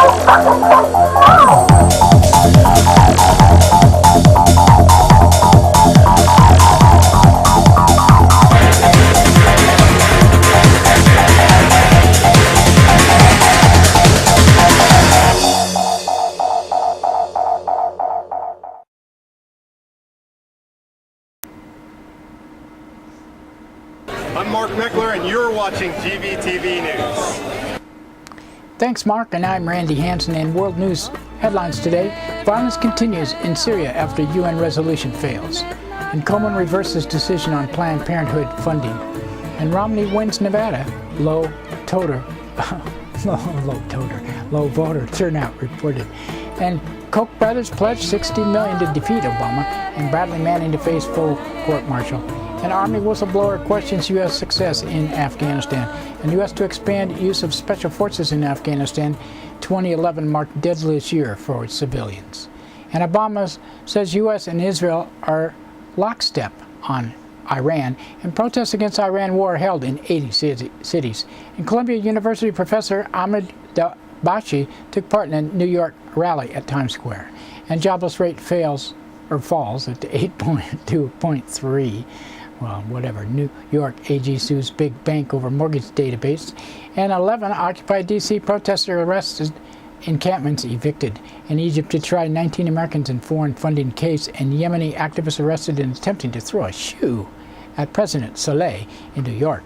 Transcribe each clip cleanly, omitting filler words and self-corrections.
I'm Mark Meckler, and you're watching GVTV News. Thanks, Mark, and I'm Randy Hansen. In World News headlines today, violence continues in Syria after UN resolution fails, and Coleman reverses decision on Planned Parenthood funding, and Romney wins Nevada. Low voter turnout reported, and Koch brothers pledged $60 million to defeat Obama, and Bradley Manning to face full court-martial. An Army whistleblower questions U.S. success in Afghanistan, and U.S. to expand use of special forces in Afghanistan. 2011 marked deadliest year for civilians. And Obama says U.S. and Israel are lockstep on Iran, and protests against Iran war held in 80 cities. And Columbia University professor Ahmed Dabashi took part in a New York rally at Times Square. And jobless rate falls at 8.3. Well, whatever. New York AG sues big bank over mortgage database. And 11 Occupy D.C. protesters arrested, encampments evicted. In Egypt to try 19 Americans in foreign funding case, and Yemeni activists arrested in attempting to throw a shoe at President Saleh in New York.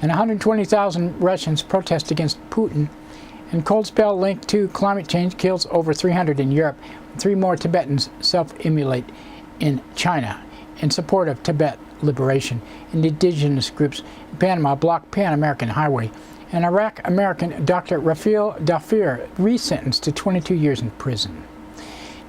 And 120,000 Russians protest against Putin. And cold spell linked to climate change kills over 300 in Europe. 3 more Tibetans self-immolate in China in support of Tibet liberation. And indigenous groups in Panama block Pan-American highway. And Iraq-American Dr. Rafael Dafir resentenced to 22 years in prison.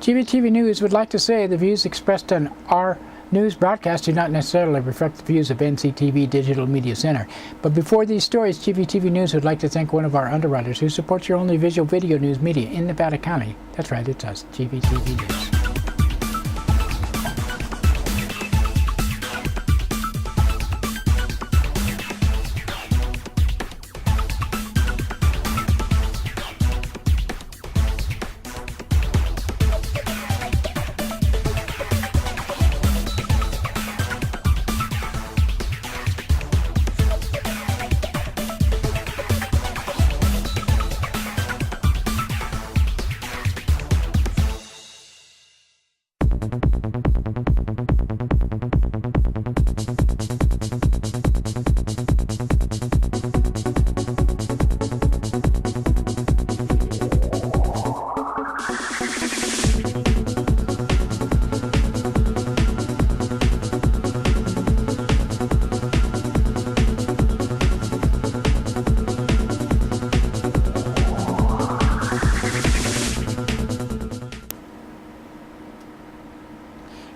GVTV News would like to say the views expressed on our news broadcast do not necessarily reflect the views of NCTV Digital Media Center. But before these stories, GVTV News would like to thank one of our underwriters who supports your only visual video news media in Nevada County. That's right, it's us, GVTV News.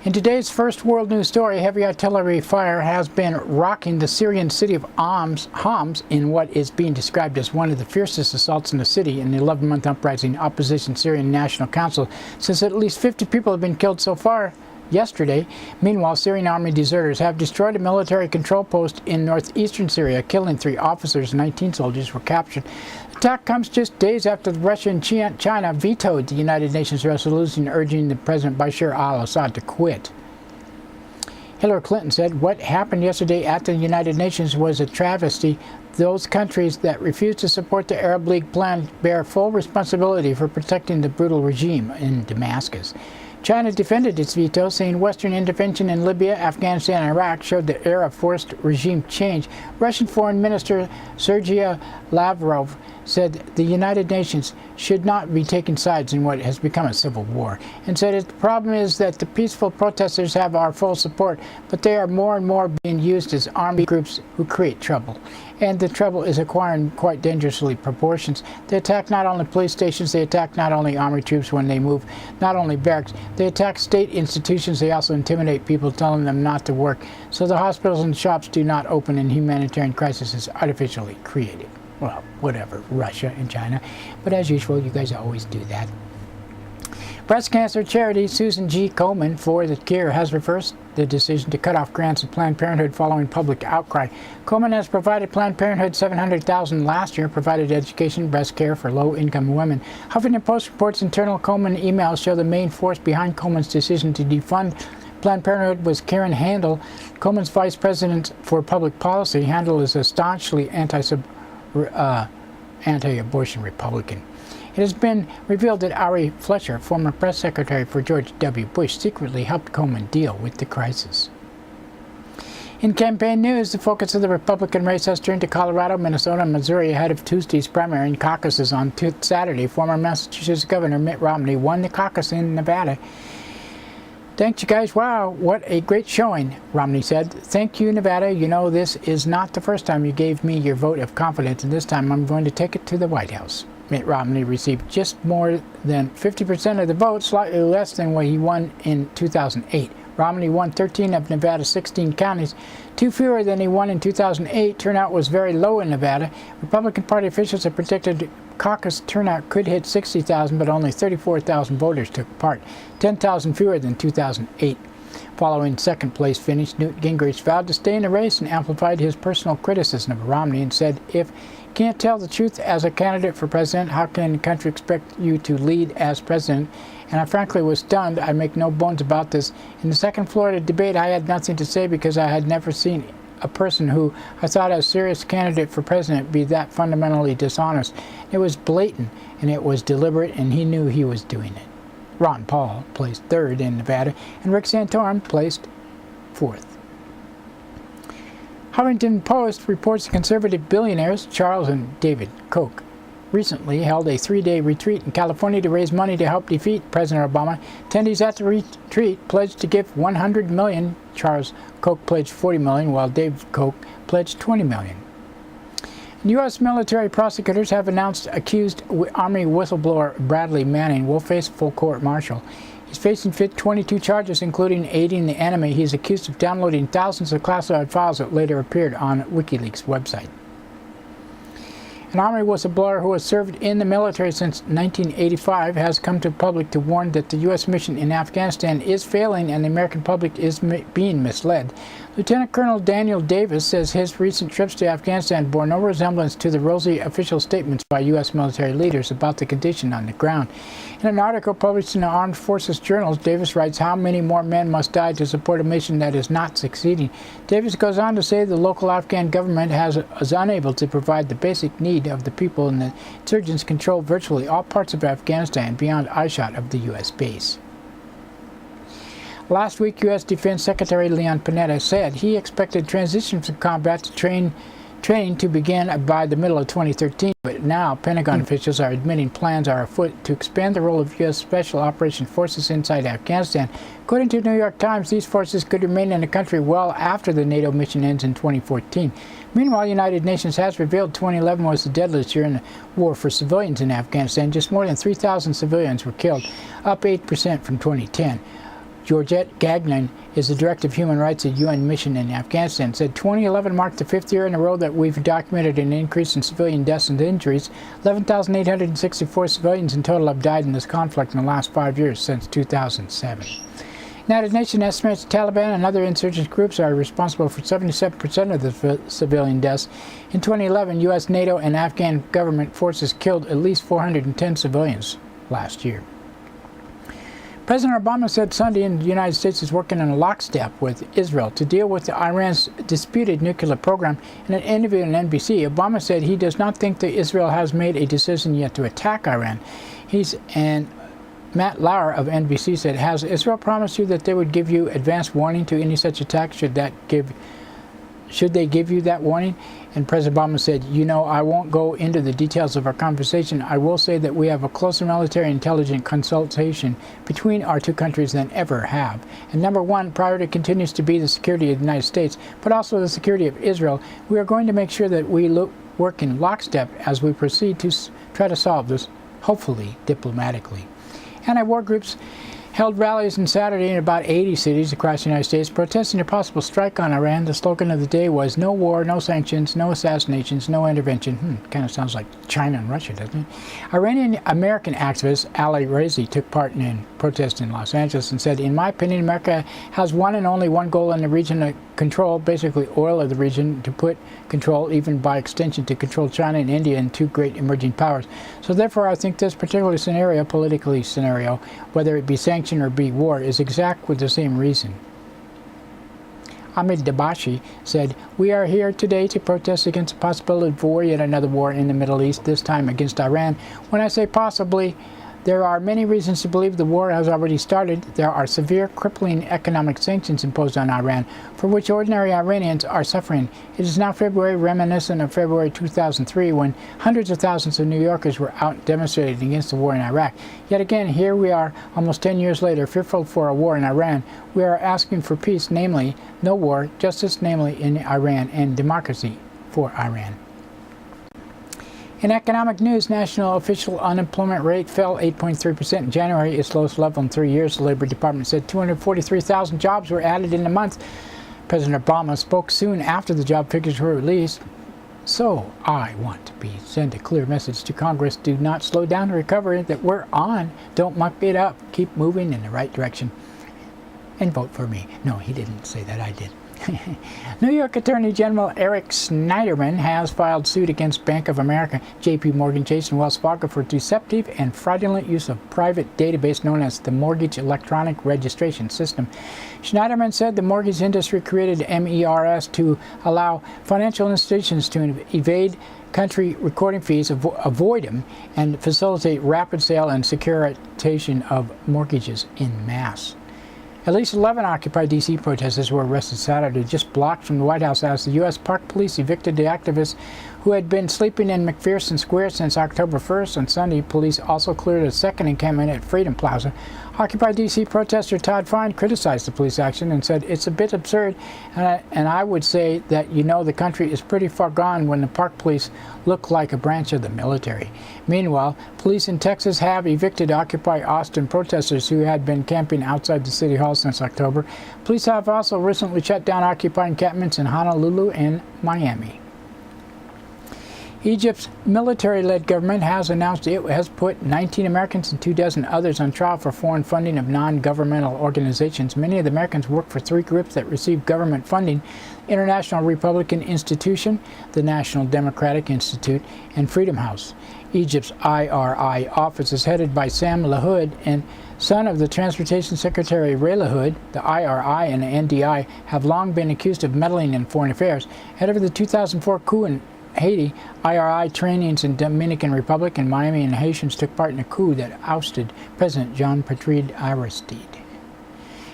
In today's first world news story, heavy artillery fire has been rocking the Syrian city of Homs in what is being described as one of the fiercest assaults in the city in the 11-month uprising. Opposition Syrian National Council says at least 50 people have been killed so far yesterday. Meanwhile, Syrian army deserters have destroyed a military control post in northeastern Syria, killing 3 officers and 19 soldiers were captured. The attack comes just days after Russia and China vetoed the United Nations resolution urging the President Bashar al-Assad to quit. Hillary Clinton said what happened yesterday at the United Nations was a travesty. Those countries that refuse to support the Arab League plan bear full responsibility for protecting the brutal regime in Damascus. China defended its veto, saying Western intervention in Libya, Afghanistan, and Iraq showed the era of forced regime change. Russian Foreign Minister Sergei Lavrov said the United Nations should not be taking sides in what has become a civil war, and said the problem is that the peaceful protesters have our full support, but they are more and more being used as army groups who create trouble. And the trouble is acquiring quite dangerously proportions. They attack not only police stations, they attack not only army troops when they move, not only barracks, they attack state institutions, they also intimidate people, telling them not to work. So the hospitals and shops do not open, and humanitarian crisis is artificially created. Well, whatever, Russia and China. But as usual, you guys always do that. Breast cancer charity Susan G. Komen for the Cure has reversed the decision to cut off grants to Planned Parenthood following public outcry. Komen has provided Planned Parenthood $700,000 last year, provided education and breast care for low-income women. Huffington Post reports internal Komen emails show the main force behind Komen's decision to defund Planned Parenthood was Karen Handel, Komen's vice president for public policy. Handel is a staunchly anti-abortion Republican. It has been revealed that Ari Fletcher, former press secretary for George W. Bush, secretly helped Komen deal with the crisis. In campaign news, the focus of the Republican race has turned to Colorado, Minnesota, and Missouri ahead of Tuesday's primary and caucuses on Saturday. Former Massachusetts Governor Mitt Romney won the caucus in Nevada. "Thanks, you guys. Wow, what a great showing," Romney said. "Thank you, Nevada. You know, this is not the first time you gave me your vote of confidence, and this time I'm going to take it to the White House." Mitt Romney received just more than 50% of the vote, slightly less than what he won in 2008. Romney won 13 of Nevada's 16 counties, 2 fewer than he won in 2008. Turnout was very low in Nevada. Republican Party officials have predicted caucus turnout could hit 60,000, but only 34,000 voters took part, 10,000 fewer than 2008. Following second-place finish, Newt Gingrich vowed to stay in the race and amplified his personal criticism of Romney and said, "If you can't tell the truth as a candidate for president, how can the country expect you to lead as president?" And I frankly was stunned. I make no bones about this. In the second Florida debate, I had nothing to say because I had never seen a person who I thought as a serious candidate for president be that fundamentally dishonest. It was blatant, and it was deliberate, and he knew he was doing it. Ron Paul placed third in Nevada, and Rick Santorum placed fourth. Huffington Post reports conservative billionaires Charles and David Koch recently held a 3-day retreat in California to raise money to help defeat President Obama. Attendees at the retreat pledged to give $100 million. Charles Koch pledged $40 million, while David Koch pledged $20 million. U.S. military prosecutors have announced accused Army whistleblower Bradley Manning will face full court-martial. He's facing 22 charges, including aiding the enemy. He's accused of downloading thousands of classified files that later appeared on WikiLeaks' website. An Army whistleblower who has served in the military since 1985 has come to the public to warn that the U.S. mission in Afghanistan is failing and the American public is being misled. Lieutenant Colonel Daniel Davis says his recent trips to Afghanistan bore no resemblance to the rosy official statements by U.S. military leaders about the condition on the ground. In an article published in the Armed Forces Journals, Davis writes, "How many more men must die to support a mission that is not succeeding?" Davis goes on to say the local Afghan government is unable to provide the basic need of the people, and the insurgents control virtually all parts of Afghanistan beyond eyeshot of the U.S. base. Last week, U.S. Defense Secretary Leon Panetta said he expected transition from combat to training to begin by the middle of 2013, but now Pentagon officials are admitting plans are afoot to expand the role of U.S. Special Operations Forces inside Afghanistan. According to the New York Times, these forces could remain in the country well after the NATO mission ends in 2014. Meanwhile, the United Nations has revealed 2011 was the deadliest year in the war for civilians in Afghanistan. Just more than 3,000 civilians were killed, up 8% from 2010. Georgette Gagnon is the Director of Human Rights at UN Mission in Afghanistan, said 2011 marked the 5th year in a row that we've documented an increase in civilian deaths and injuries. 11,864 civilians in total have died in this conflict in the last 5 years since 2007. United Nations estimates the Taliban and other insurgent groups are responsible for 77% of the civilian deaths. In 2011, U.S., NATO, and Afghan government forces killed at least 410 civilians last year. President Obama said Sunday the United States is working in a lockstep with Israel to deal with Iran's disputed nuclear program. In an interview on NBC, Obama said he does not think that Israel has made a decision yet to attack Iran. And Matt Lauer of NBC said, "Has Israel promised you that they would give you advance warning to any such attack? Should they give you that warning?" And President Obama said, "You know, I won't go into the details of our conversation. I will say that we have a closer military intelligence consultation between our two countries than ever have. And number one priority continues to be the security of the United States, but also the security of Israel. We are going to make sure that we work in lockstep as we proceed to try to solve this, hopefully diplomatically." Anti-war groups held rallies on Saturday in about 80 cities across the United States protesting a possible strike on Iran. The slogan of the day was "No war, no sanctions, no assassinations, no intervention." Kind of sounds like China and Russia, doesn't it? Iranian-American activist Ali Razi took part in protest in Los Angeles and said, "In my opinion, America has one and only one goal in the region to control, basically oil of the region, to put control, even by extension, to control China and India and two great emerging powers. So therefore, I think this particular scenario, politically scenario, whether it be sanction or be war, is exact with the same reason." Ahmed Dabashi said, "We are here today to protest against the possibility of war, yet another war in the Middle East, this time against Iran. When I say possibly, there are many reasons to believe the war has already started. There are severe, crippling economic sanctions imposed on Iran, for which ordinary Iranians are suffering. It is now February, reminiscent of February 2003, when hundreds of thousands of New Yorkers were out demonstrating against the war in Iraq. Yet again, here we are, almost 10 years later, fearful for a war in Iran. We are asking for peace, namely, no war, justice, namely, in Iran, and democracy for Iran." In economic news, national official unemployment rate fell 8.3% in January, its lowest level in 3 years. The Labor Department said 243,000 jobs were added in the month. President Obama spoke soon after the job figures were released. "So I want to send a clear message to Congress. Do not slow down the recovery that we're on. Don't muck it up. Keep moving in the right direction. And vote for me." No, he didn't say that. I did. New York Attorney General Eric Schneiderman has filed suit against Bank of America, JP Morgan Chase, and Wells Fargo for deceptive and fraudulent use of private database known as the Mortgage Electronic Registration System. Schneiderman said the mortgage industry created MERS to allow financial institutions to evade country recording fees, avoid them, and facilitate rapid sale and securitization of mortgages en masse. At least 11 Occupy D.C. protesters were arrested Saturday, just blocks from the White House, as the U.S. Park Police evicted the activists who had been sleeping in McPherson Square since October 1st. On Sunday, police also cleared a second encampment at Freedom Plaza. Occupy D.C. protester Todd Fine criticized the police action and said, "It's a bit absurd, and I would say that, you know, the country is pretty far gone when the Park Police look like a branch of the military." Meanwhile, police in Texas have evicted Occupy Austin protesters who had been camping outside the city hall since October. Police have also recently shut down Occupy encampments in Honolulu and Miami. Egypt's military-led government has announced it has put 19 Americans and 24 others on trial for foreign funding of non-governmental organizations. Many of the Americans work for three groups that receive government funding: International Republican Institution, the National Democratic Institute, and Freedom House. Egypt's IRI office is headed by Sam Lahoud, and son of the Transportation Secretary Ray Lahoud. The IRI and the NDI have long been accused of meddling in foreign affairs. Ahead of the 2004 coup in Haiti, IRI trainings in Dominican Republic and Miami, and Haitians took part in a coup that ousted President Jean-Bertrand Aristide.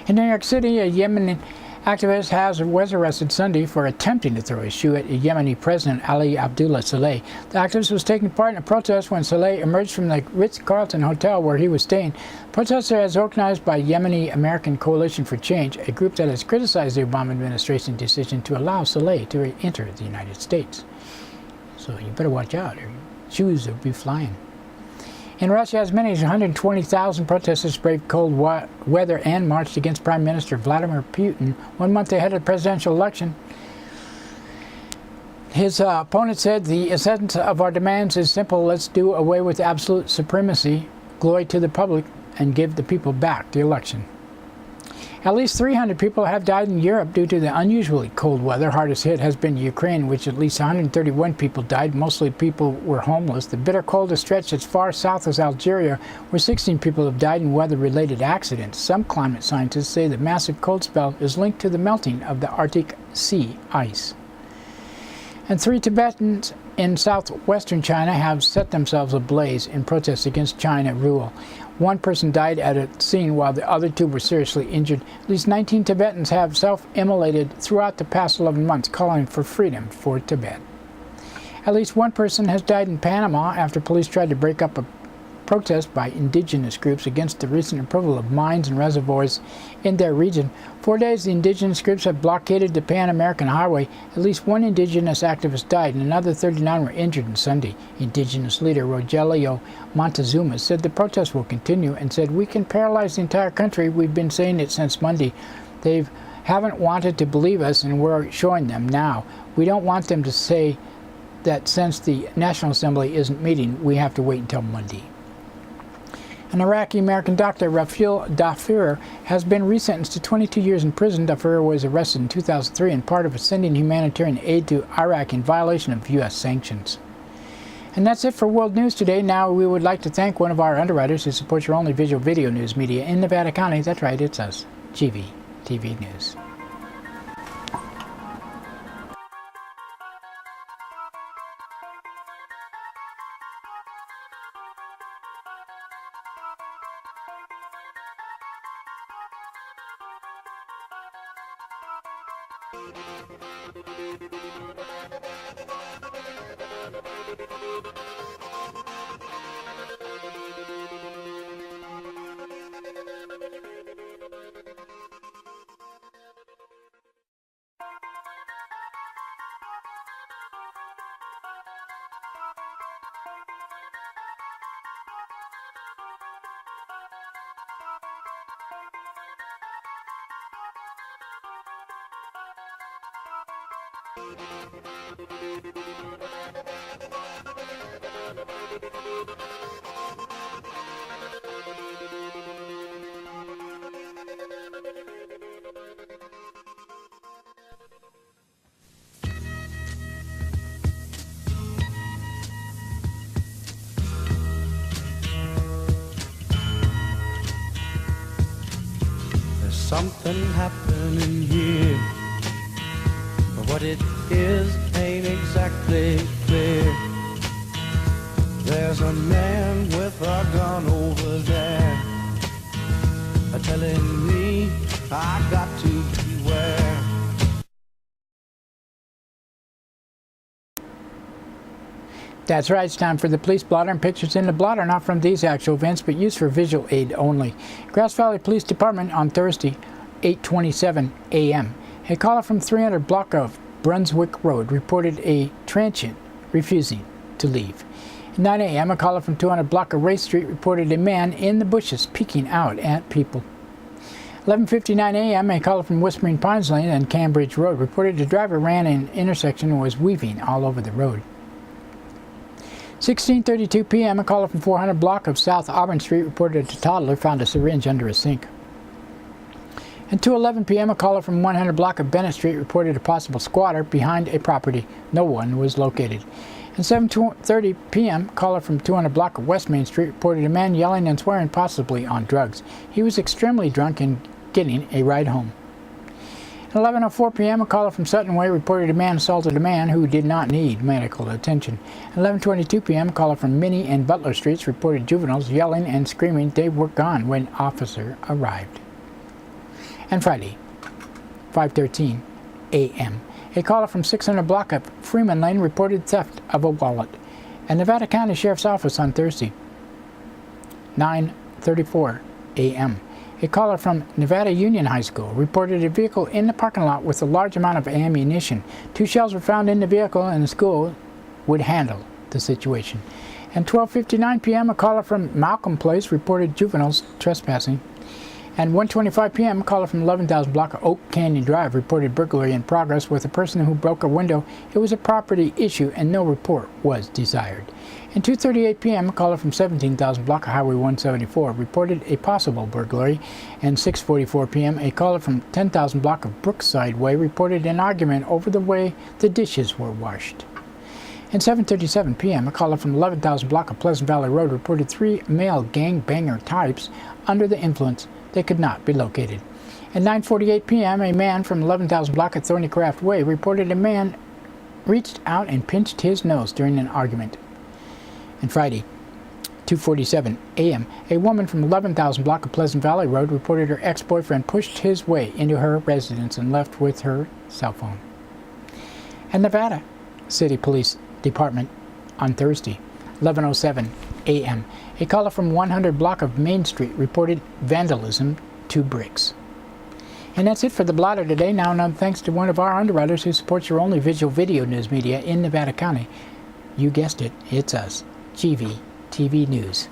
In New York City, a Yemeni activist was arrested Sunday for attempting to throw a shoe at Yemeni President Ali Abdullah Saleh. The activist was taking part in a protest when Saleh emerged from the Ritz-Carlton hotel where he was staying. The protester is organized by Yemeni American Coalition for Change, a group that has criticized the Obama administration's decision to allow Saleh to enter the United States. So you better watch out, or shoes will be flying. In Russia, as many as 120,000 protesters braved cold weather and marched against Prime Minister Vladimir Putin 1 month ahead of the presidential election. His opponent said, "The essence of our demands is simple. Let's do away with absolute supremacy, glory to the public, and give the people back the election." At least 300 people have died in Europe due to the unusually cold weather. Hardest hit has been Ukraine, which at least 131 people died. Mostly people were homeless. The bitter cold has stretched as far south as Algeria, where 16 people have died in weather-related accidents. Some climate scientists say the massive cold spell is linked to the melting of the Arctic Sea ice. And 3 Tibetans in southwestern China have set themselves ablaze in protest against China rule. 1 person died at a scene while the other 2 were seriously injured. At least 19 Tibetans have self-immolated throughout the past 11 months, calling for freedom for Tibet. At least 1 person has died in Panama after police tried to break up a protest by indigenous groups against the recent approval of mines and reservoirs in their region. 4 days, the indigenous groups have blockaded the Pan-American Highway. At least 1 indigenous activist died and another 39 were injured on Sunday. Indigenous leader Rogelio Montezuma said the protest will continue and said, "We can paralyze the entire country. We've been saying it since Monday. They haven't wanted to believe us, and we're showing them now. We don't want them to say that since the National Assembly isn't meeting, we have to wait until Monday." An Iraqi-American doctor, Rafael Dafir, has been resentenced to 22 years in prison. Dafir was arrested in 2003 in part of sending humanitarian aid to Iraq in violation of U.S. sanctions. And that's it for World News today. Now we would like to thank one of our underwriters who supports your only visual video news media in Nevada County. That's right, it's us, GVTV News. There's something happening here, but what it is ain't exactly clear. There's a man with a gun over there, telling me I got to beware. That's right, it's time for the police blotter, and pictures in the blotter not from these actual events but used for visual aid only. Grass Valley Police Department on Thursday, 8:27 a.m. A caller from 300 block of Brunswick Road reported a transient refusing to leave. At 9 a.m. a caller from 200 block of Race Street reported a man in the bushes peeking out at people. 11:59 a.m. a caller from Whispering Pines Lane and Cambridge Road reported a driver ran an intersection and was weaving all over the road. 16:32 p.m. a caller from 400 block of South Auburn Street reported a toddler found a syringe under a sink. And 2:11 p.m. a caller from 100 block of Bennett Street reported a possible squatter behind a property. No one was located. And 7:30 p.m. a caller from 200 block of West Main Street reported a man yelling and swearing, possibly on drugs. He was extremely drunk and getting a ride home. At 11:04 p.m. a caller from Sutton Way reported a man assaulted a man who did not need medical attention. At 11:22 p.m. a caller from Minnie and Butler Streets reported juveniles yelling and screaming they were gone when officer arrived. And Friday, 5:13 a.m. a caller from 600 block of Freeman Lane reported theft of a wallet. At Nevada County Sheriff's Office on Thursday, 9:34 a.m. a caller from Nevada Union High School reported a vehicle in the parking lot with a large amount of ammunition. 2 shells were found in the vehicle and the school would handle the situation. And 12:59 p.m. a caller from Malcolm Place reported juveniles trespassing. And 1:25 p.m. a caller from 11,000 block of Oak Canyon Drive reported burglary in progress with a person who broke a window. It was a property issue and no report was desired. And 2:38 p.m. a caller from 17,000 block of Highway 174 reported a possible burglary. And 6:44 p.m. a caller from 10,000 block of Brookside Way reported an argument over the way the dishes were washed. And 7:37 p.m. a caller from 11,000 block of Pleasant Valley Road reported 3 male gangbanger types under the influence. They could not be located. At 9:48 p.m. a man from 11,000 block at Thornycraft Way reported a man reached out and pinched his nose during an argument. And Friday, 2:47 a.m. a woman from 11,000 block of Pleasant Valley Road reported her ex-boyfriend pushed his way into her residence and left with her cell phone. And Nevada City Police Department on Thursday, 11:07 a.m. a caller from 100 block of Main Street reported vandalism, 2 bricks. And that's it for the blotter today. Now thanks to one of our underwriters who supports your only visual video news media in Nevada County. You guessed it, it's us, GVTV News.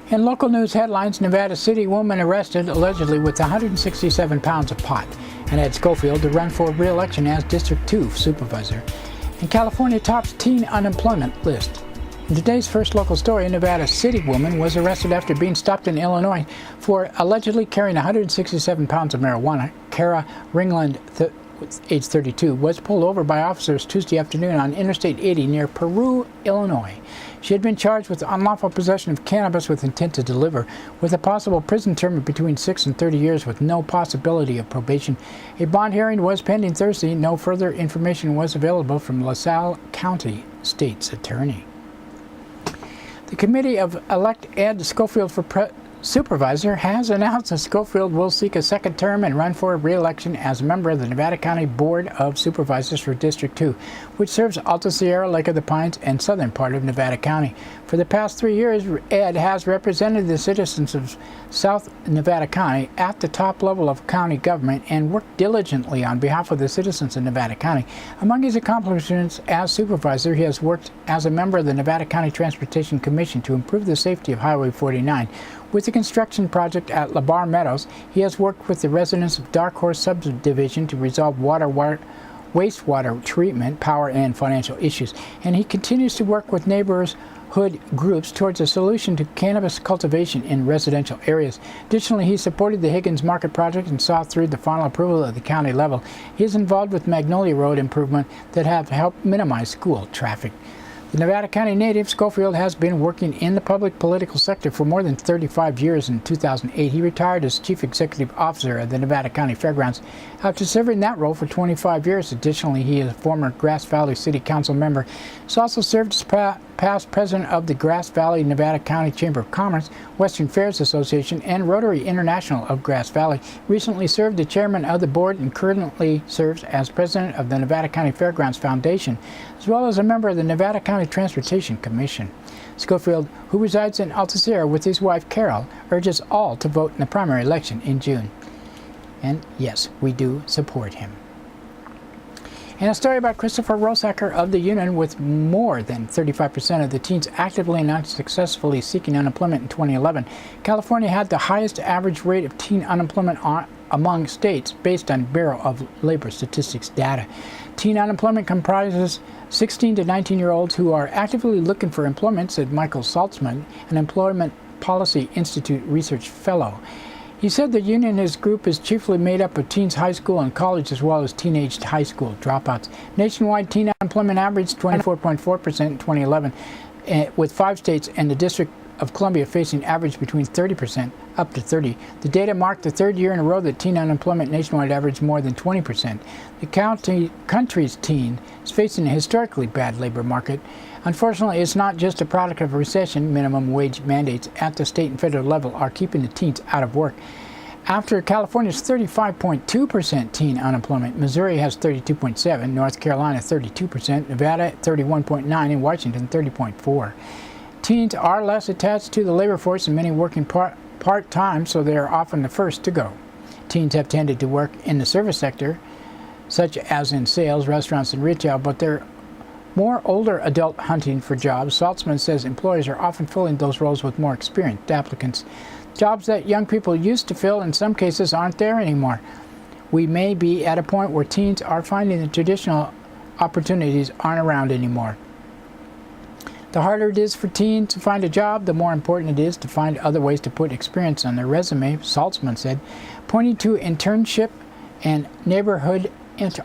In local news headlines, Nevada City woman arrested allegedly with 167 pounds of pot, and Ed Schofield to run for re-election as District 2 supervisor. And California tops teen unemployment list. In today's first local story, a Nevada City woman was arrested after being stopped in Illinois for allegedly carrying 167 pounds of marijuana. Kara Ringland, age 32, was pulled over by officers Tuesday afternoon on Interstate 80 near Peru, Illinois. She had been charged with unlawful possession of cannabis with intent to deliver, with a possible prison term of between 6 and 30 years with no possibility of probation. A bond hearing was pending Thursday. No further information was available from LaSalle County State's attorney. The committee of elect Ed Schofield for supervisor has announced that Schofield will seek a second term and run for re-election as a member of the Nevada County Board of Supervisors for District 2, which serves Alta Sierra, Lake of the Pines, and southern part of Nevada County. For the past 3 years, Ed has represented the citizens of South Nevada County at the top level of county government and worked diligently on behalf of the citizens of Nevada County. Among his accomplishments as supervisor, he has worked as a member of the Nevada County Transportation Commission to improve the safety of Highway 49. With the construction project at LaBar Meadows, he has worked with the residents of Dark Horse Subdivision to resolve wastewater treatment, power, and financial issues. And he continues to work with neighborhood groups towards a solution to cannabis cultivation in residential areas. Additionally, he supported the Higgins Market project and saw through the final approval at the county level. He is involved with Magnolia Road improvement that have helped minimize school traffic. The Nevada County native, Schofield has been working in the public political sector for more than 35 years. In 2008, he retired as Chief Executive Officer of the Nevada County Fairgrounds after serving that role for 25 years. Additionally, he is a former Grass Valley City Council member. He's also served as past president of the Grass Valley Nevada County Chamber of Commerce, Western Fairs Association, and Rotary International of Grass Valley. Recently served as chairman of the board and currently serves as president of the Nevada County Fairgrounds Foundation, as well as a member of the Nevada County Transportation Commission. Schofield, who resides in Alta Sierra with his wife Carol, urges all to vote in the primary election in June. And yes, we do support him. And a story about Christopher Rosacker of the Union. With more than 35% of the teens actively and unsuccessfully seeking unemployment in 2011, California had the highest average rate of teen unemployment among states based on Bureau of Labor Statistics data. Teen unemployment comprises 16 to 19-year-olds who are actively looking for employment, said Michael Saltzman, an Employment Policy Institute research fellow. He said the union, his group, is chiefly made up of teens high school and college as well as teenage high school dropouts. Nationwide teen unemployment averaged 24.4% in 2011, with 5 states and the District of Columbia facing average between 30% up to 30%. The data marked the third year in a row that teen unemployment nationwide averaged more than 20%. The country's teen is facing a historically bad labor market. Unfortunately, it's not just a product of a recession. Minimum wage mandates at the state and federal level are keeping the teens out of work. After California's 35.2% teen unemployment, Missouri has 32.7%, North Carolina 32%, Nevada 31.9%, and Washington 30.4%. Teens are less attached to the labor force and many working part-time, so they are often the first to go. Teens have tended to work in the service sector, such as in sales, restaurants, and retail, but they're more older adult hunting for jobs. Saltzman says employers are often filling those roles with more experienced applicants. Jobs that young people used to fill in some cases aren't there anymore. We may be at a point where teens are finding the traditional opportunities aren't around anymore. The harder it is for teens to find a job, the more important it is to find other ways to put experience on their resume, Saltzman said, pointing to internship and neighborhood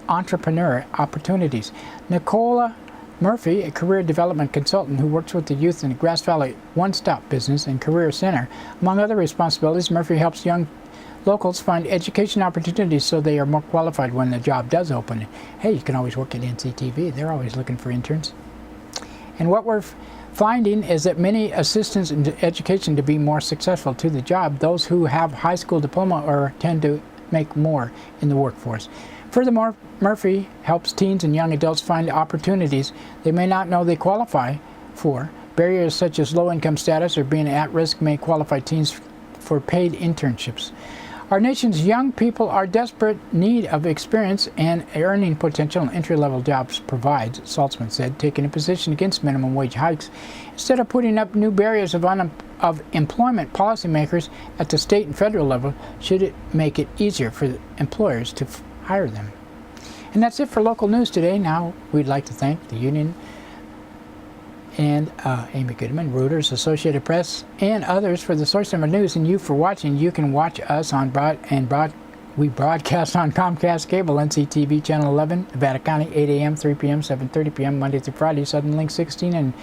entrepreneur opportunities. Nicola Murphy, a career development consultant who works with the youth in the Grass Valley One-Stop Business and Career Center. Among other responsibilities, Murphy helps young locals find education opportunities so they are more qualified when the job does open. Hey, you can always work at NCTV. They're always looking for interns. And what we're finding is that many assistants in education to be more successful to the job, those who have high school diploma or tend to make more in the workforce. Furthermore, Murphy helps teens and young adults find opportunities they may not know they qualify for. Barriers such as low income status or being at risk may qualify teens for paid internships. Our nation's young people are desperate need of experience and earning potential and entry-level jobs provides, Saltzman said, taking a position against minimum wage hikes. Instead of putting up new barriers of of employment policymakers at the state and federal level should it make it easier for employers to hire them. And that's it for local news today. Now we'd like to thank the union and Amy Goodman, Reuters, Associated Press, and others for the source of our news, and you for watching. You can watch us on we broadcast on Comcast Cable, NCTV Channel 11, Nevada County, 8 a.m., 3 p.m., 7:30 p.m., Monday through Friday, Southern Link 16, and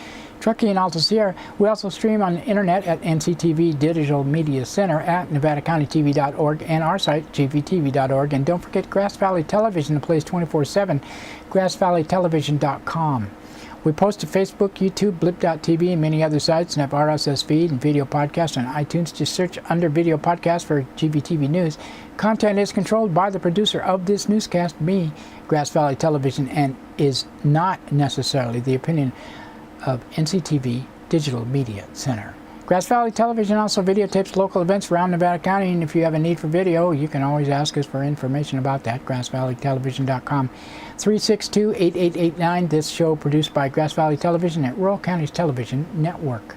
Truckee and Alta Sierra. We also stream on the internet at NCTV Digital Media Center at NevadaCountyTV.org and our site, GVTV.org. And don't forget Grass Valley Television that plays 24/7, GrassValleyTelevision.com. We post to Facebook, YouTube, Blip.tv, and many other sites, and have RSS feed and video podcast on iTunes. Just search under video podcast for GVTV News. Content is controlled by the producer of this newscast, me, Grass Valley Television, and is not necessarily the opinion of NCTV Digital Media Center. Grass Valley Television also videotapes local events around Nevada County, and if you have a need for video, you can always ask us for information about that, GrassValleyTelevision.com. 362-8889, this show produced by Grass Valley Television at Rural Counties Television Network.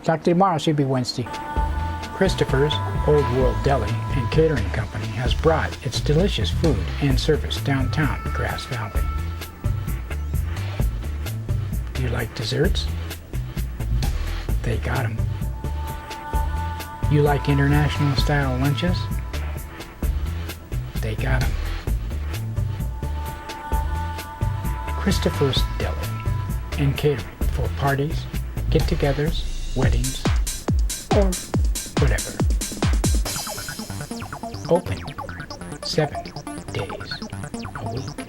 Talk to you tomorrow, should be Wednesday. Christopher's Old World Deli and Catering Company has brought its delicious food and service downtown Grass Valley. Do you like desserts? They got them. You like international style lunches? They got them. Christopher's Deli and Catering for parties, get-togethers, weddings, or whatever. Open 7 days a week.